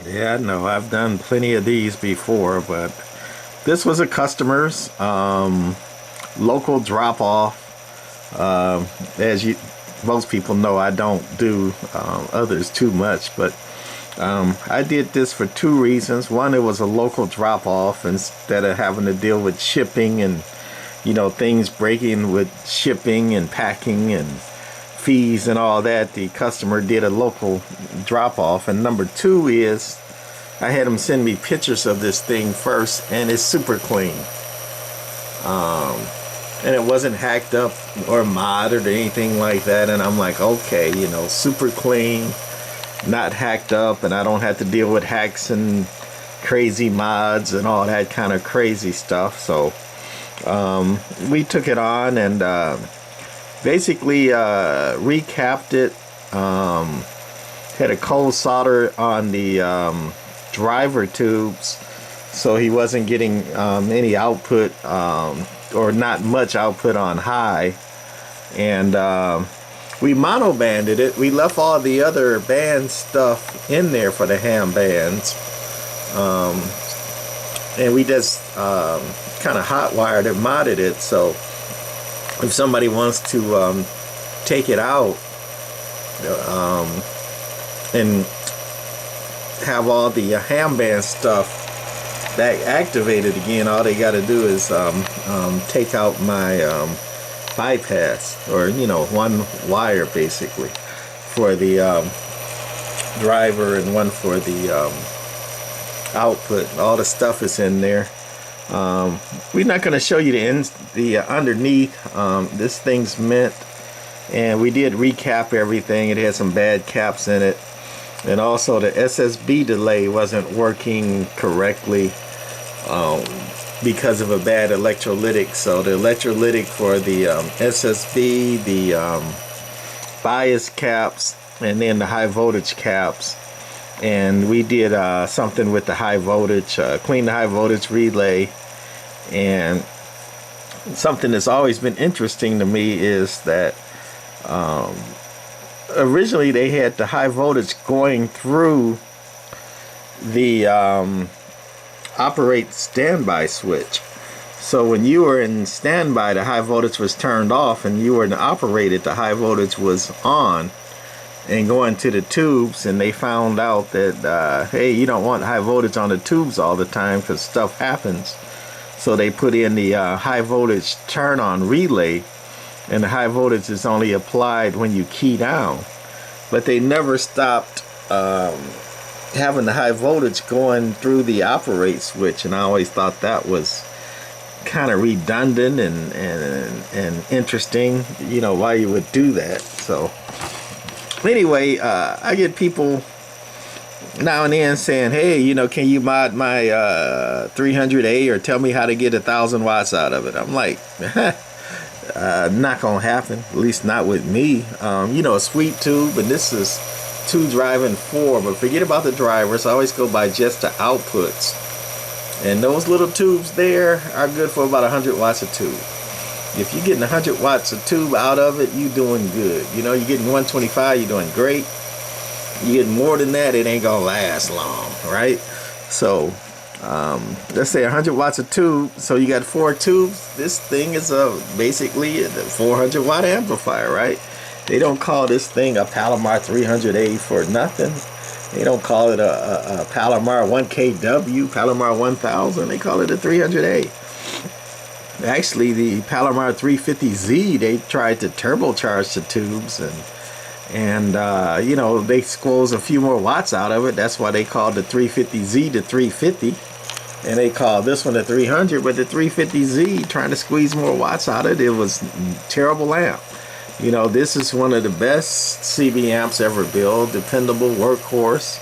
Yeah, no, I've done plenty of these before, but this was a customer's local drop off. As you, most people know, I don't do others too much, but I did this for two reasons. One, it was a local drop off instead of having to deal with shipping and things breaking with shipping and packing and fees and all that. The customer did a local drop off. And number two is I had him send me pictures of this thing first, and it's super clean. And it wasn't hacked up or modded or anything like that. And I'm like, okay, super clean, not hacked up, and I don't have to deal with hacks and crazy mods and all that kind of crazy stuff. So we took it on and basically recapped it. Had a cold solder on the driver tubes, so he wasn't getting any output or not much output on high. And we mono banded it. We left all the other band stuff in there for the ham bands, and we just kind of hot wired it, modded it, so if somebody wants to take it out and have all the ham band stuff back activated again, all they got to do is take out my bypass, or one wire basically for the driver and one for the output. All the stuff is in there. We're not going to show you the underneath. This thing's mint, and we did recap everything. It had some bad caps in it, and also the SSB delay wasn't working correctly because of a bad electrolytic. So the electrolytic for the SSB, the bias caps, and then the high voltage caps. And we did something with the high voltage, clean the high voltage relay. And something that's always been interesting to me is that originally they had the high voltage going through the operate standby switch. So when you were in standby, the high voltage was turned off, and you were in operated, the high voltage was on and going to the tubes. And they found out that hey, you don't want high voltage on the tubes all the time because stuff happens. So they put in the high voltage turn on relay, and the high voltage is only applied when you key down. But they never stopped having the high voltage going through the operate switch, and I always thought that was kind of redundant and interesting, why you would do that. So anyway, I get people now and then saying, hey, can you mod my 300A or tell me how to get 1,000 watts out of it? I'm like, not gonna happen, at least not with me. A sweet tube, and this is 2 driving 4, but forget about the drivers. I always go by just the outputs, and those little tubes there are good for about 100 watts a tube. If you're getting 100 watts a tube out of it, you're doing good. You're getting 125, you're doing great. You get more than that, it ain't gonna last long, right? So let's say 100 watts a tube, so you got 4 tubes. This thing is basically a 400 watt amplifier, right? They don't call this thing a Palomar 300A for nothing. They don't call it a Palomar 1KW, Palomar 1000. They call it a 300A. Actually, the Palomar 350Z, they tried to turbocharge the tubes, and they squeeze a few more watts out of it. That's why they called the 350Z the 350, and they called this one the 300. But the 350Z, trying to squeeze more watts out of it, it was terrible amp. This is one of the best CB amps ever built, dependable, workhorse,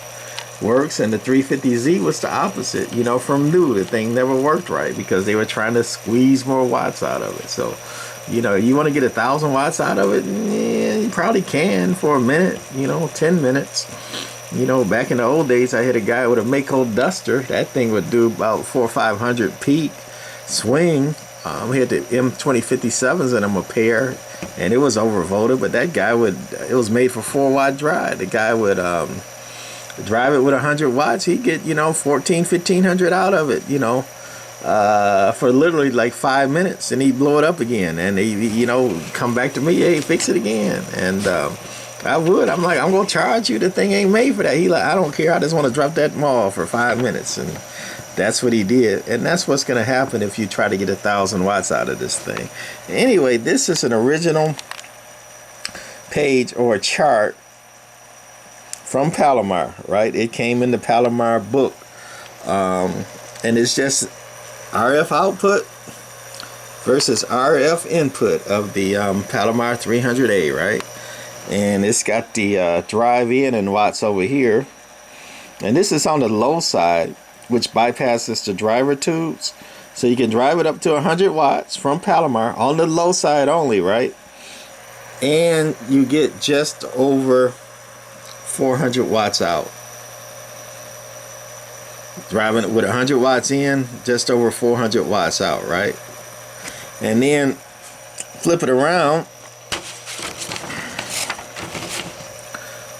works. And the 350Z was the opposite. From new, the thing never worked right because they were trying to squeeze more watts out of it. So you want to get 1,000 watts out of it? Yeah, you probably can for a minute, 10 minutes. Back in the old days, I had a guy with a Mako Duster. That thing would do about 400 or 500 peak swing. We had the M2057s in them, a pair, and it was overvolted, but that guy it was made for 4 watt drive. The guy would drive it with 100 watts, he'd get, you know, 1500 out of it, you know, for literally like 5 minutes, and he'd blow it up again, and he, you know, come back to me, hey, fix it again. And I would, I'm like, I'm gonna charge you, the thing ain't made for that. He like, I don't care, I just want to drop that ball for 5 minutes. And that's what he did, and that's what's gonna happen if you try to get 1,000 watts out of this thing. Anyway, this is an original page or chart from Palomar, right? It came in the Palomar book, and it's just RF output versus RF input of the Palomar 300A, right? And it's got the drive in and watts over here, and this is on the low side, which bypasses the driver tubes, so you can drive it up to 100 watts from Palomar on the low side only, right? And you get just over 400 watts out. Driving it with 100 watts in, just over 400 watts out, right? And then flip it around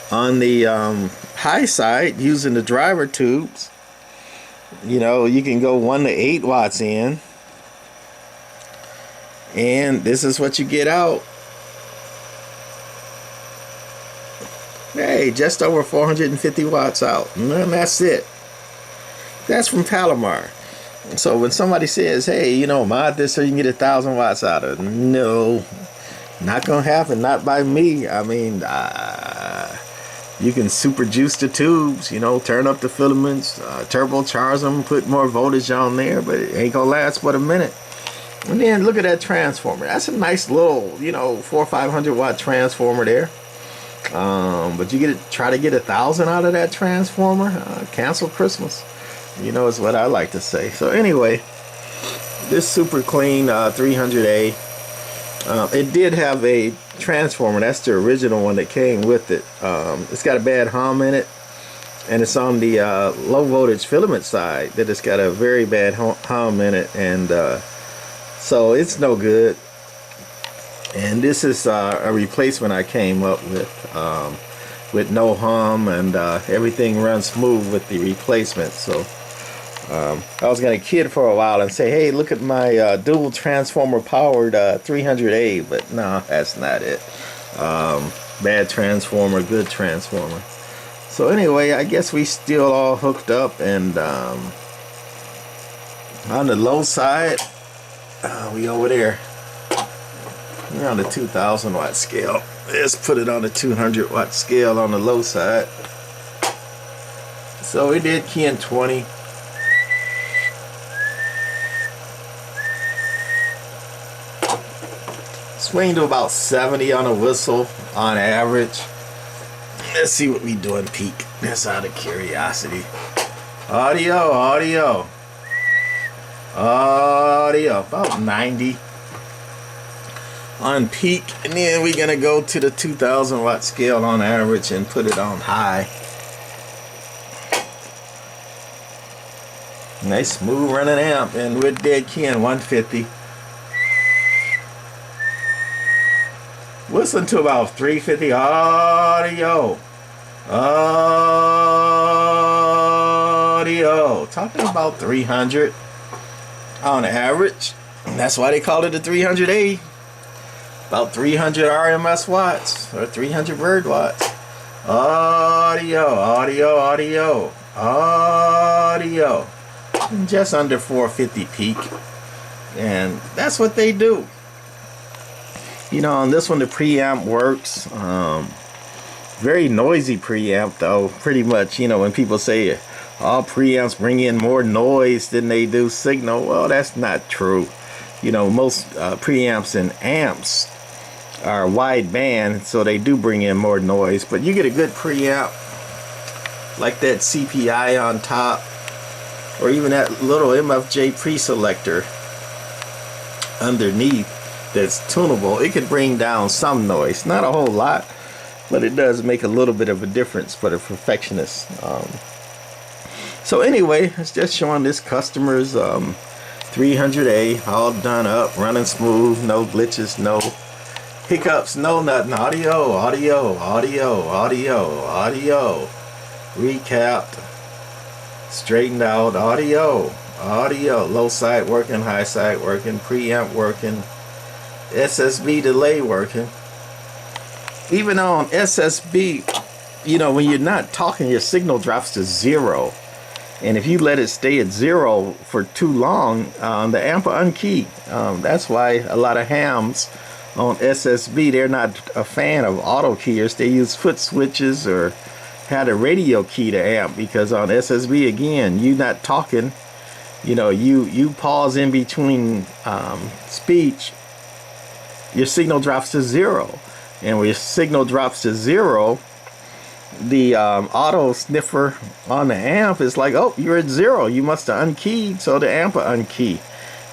on the high side using the driver tubes. You know, you can go 1 to 8 watts in, and this is what you get out. Hey, just over 450 watts out, and that's it. That's from Palomar. So when somebody says, hey, you know, mod this so you can get 1,000 watts out of it, no, not gonna happen, not by me. I mean, you can super juice the tubes, you know, turn up the filaments, turbocharge them, put more voltage on there, but it ain't gonna last but a minute. And then look at that transformer. That's a nice little, you know, 400 or 500 watt transformer there. But you try to get 1,000 out of that transformer, cancel Christmas, you know, is what I like to say. So anyway, this super clean 300A, it did have a transformer. That's the original one that came with it. It's got a bad hum in it, and it's on the low voltage filament side that it's got a very bad hum in it, and so it's no good. And this is a replacement I came up with no hum, and everything runs smooth with the replacement. So I was gonna kid for a while and say, hey, look at my dual transformer powered 300A, but no, that's not it. Bad transformer, good transformer. So anyway, I guess we still all hooked up, and on the low side, we over there. We're on the 2,000 watt scale. Let's put it on the 200 watt scale on the low side. So we did key in 20. Swing to about 70 on a whistle on average. Let's see what we do in peak. That's out of curiosity. Audio. About 90 on peak, and then we're gonna go to the 2,000 watt scale on average and put it on high. Nice smooth running amp, and we're dead keying 150. Listen to about 350. Audio. Talking about 300 on average. That's why they call it a 300A. About 300 RMS watts, or 300 bird watts. Audio. Just under 450 peak. And that's what they do. You know, on this one, the preamp works. Very noisy preamp, though. Pretty much, you know, when people say all preamps bring in more noise than they do signal, well, that's not true. You know, most preamps and amps are wide band, so they do bring in more noise. But you get a good preamp, like that CPI on top, or even that little MFJ preselector underneath that's tunable. It can bring down some noise, not a whole lot, but it does make a little bit of a difference for the perfectionist. So anyway, it's just showing this customer's 300A all done up, running smooth, no glitches, no hiccups, no nothing. Audio. recapped, straightened out, audio, low side working, high side working, preamp working, SSB delay working. Even on SSB, you know, when you're not talking, your signal drops to 0. And if you let it stay at 0 for too long, the amp will unkey. That's why a lot of hams on SSB, they're not a fan of auto keyers. They use foot switches or had a radio key to amp, because on SSB, again, you not talking, you know, you pause in between speech, your signal drops to 0. And when your signal drops to 0, the auto sniffer on the amp is like, oh, you're at 0, you must have unkeyed, so the amp will unkey.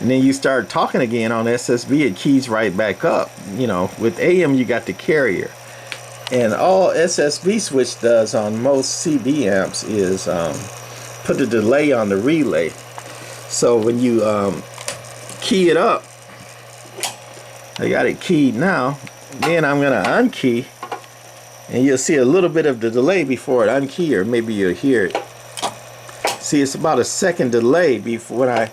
And then you start talking again on SSB, it keys right back up. You know, with AM you got the carrier, and all SSB switch does on most CB amps is put the delay on the relay. So when you key it up, I got it keyed now, then I'm gonna unkey, and you'll see a little bit of the delay before it unkey, or maybe you'll hear it. See, it's about a second delay before when I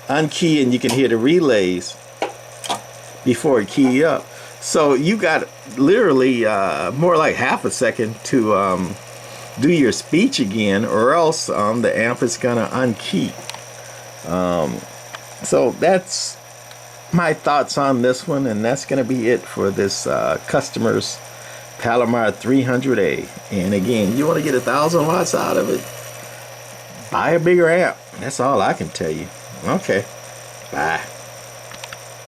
unkey, and you can hear the relays before it key up. So you got literally more like half a second to do your speech again, or else the amp is gonna unkey. So that's my thoughts on this one, and that's gonna be it for this customer's Palomar 300A. And again, you want to get 1,000 watts out of it, buy a bigger amp. That's all I can tell you. Okay, bye.